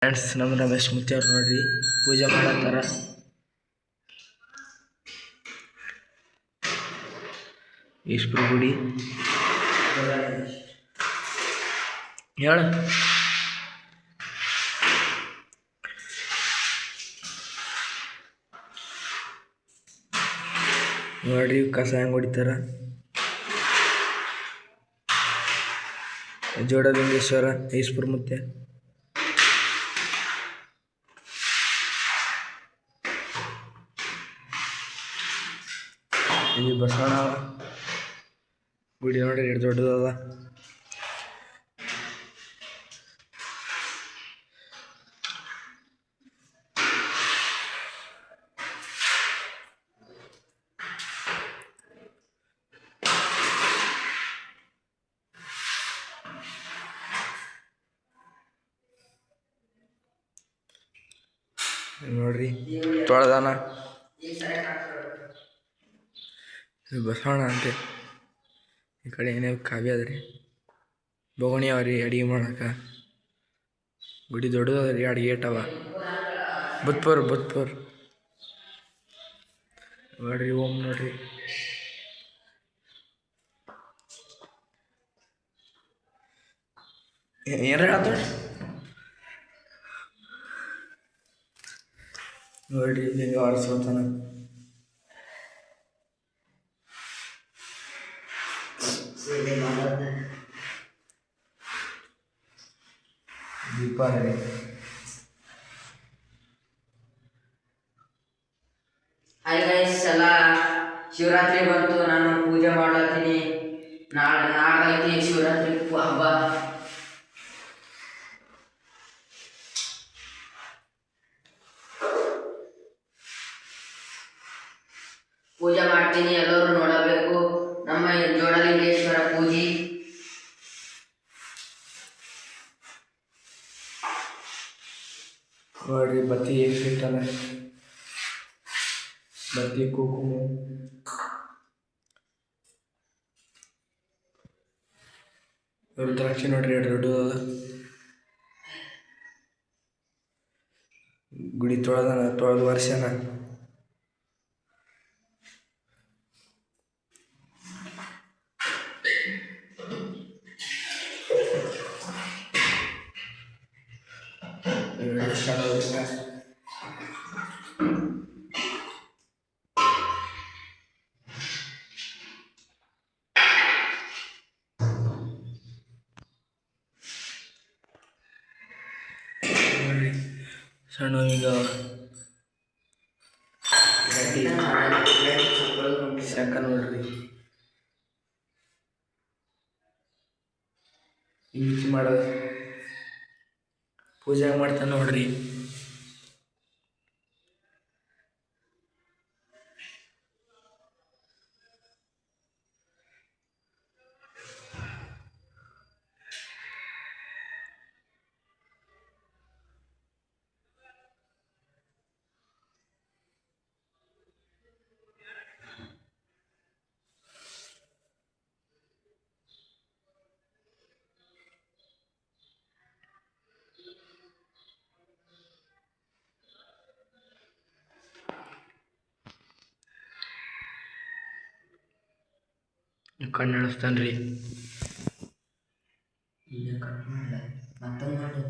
Friends, ನಮ್ಮ ರಮೇಶ್ ಮುತ್ಯಾರ್ ನೋಡ್ರಿ ಪೂಜೆ ಮಾಡತ್ತಾರ. ಈಶ್ವರ ಗುಡಿ ಹೇಳ ನೋಡ್ರಿ ಕಸ ಹೆಂಗೆ ಹೊಡಿತಾರ. ಜೋಡಲಿಂಗೇಶ್ವರ ಈಶ್ವರ ಮುತ್ಯ ಇಲ್ಲಿ ಬಸವಣ್ಣ ಗುಡಿ ನೋಡ್ರಿ ಎಷ್ಟು ದೊಡ್ಡದದ. ನೋಡ್ರಿ ತೊಳೆದಾನ ಬಸವಣ್ಣ ಅಂತೆ. ಈ ಕಡೆ ಏನೇ ಕಾವ್ಯ ಅದ್ರಿ, ಬೊಗಣಿ ಅವ್ರಿ ಅಡಿಗೆ ಮಾಡಕ. ಗುಡಿ ದೊಡ್ಡದದ್ರಿ, ಎರಡು ಗೇಟ್ ಅವ. ಬುತ್ಪುರ್ ನೋಡ್ರಿ ಓಂ ನೋಡ್ರಿ. ಏನ್ರ ಆತ ನೋಡ್ರಿ ಲಿಂಗ ಆರಿಸ್ಕೊತಾನ. ದೀಪ ರೀ ಹಾಯ್ ಗೈಸ್, ಎಲ್ಲ ಶಿವರಾತ್ರಿ ಬಂತು. ನಾನು ಪೂಜೆ ಮಾಡ್ಲತ್ತೀನಿ. ನಾಡೈತಿ ಶಿವರಾತ್ರಿ ಹಬ್ಬ. ಪೂಜೆ ಮಾಡ್ತೀನಿ, ಎಲ್ಲರೂ ನೋಡಬೇಕು ನಮ್ಮ ಜೋಡಲಿಂಗೇಶ್ವರ ಪೂಜೆ. ನೋಡ್ರಿ ಬತ್ತಿ ಇಟ್ಟಾನ, ಬತ್ತಿ ಕುಂಕುಮ. ರುದ್ರಾಕ್ಷಿ ನೋಡ್ರಿ ಎರಡು ದೊಡ್ಡದ. ಗುಡಿ ತೊಳೆದ ವರ್ಷನ. ಸಣ್ಣ ಈಗ ಶಂಕ ನೋಡ್ರಿ ಮಿಕ್ಸ್ ಮಾಡೋದು. ಪೂಜೆ ಮಾಡ್ತಾನೆ ನೋಡ್ರಿ. ಕಣ್ಣು ಎಣಿಸ್ತಾನೆ ರೀ.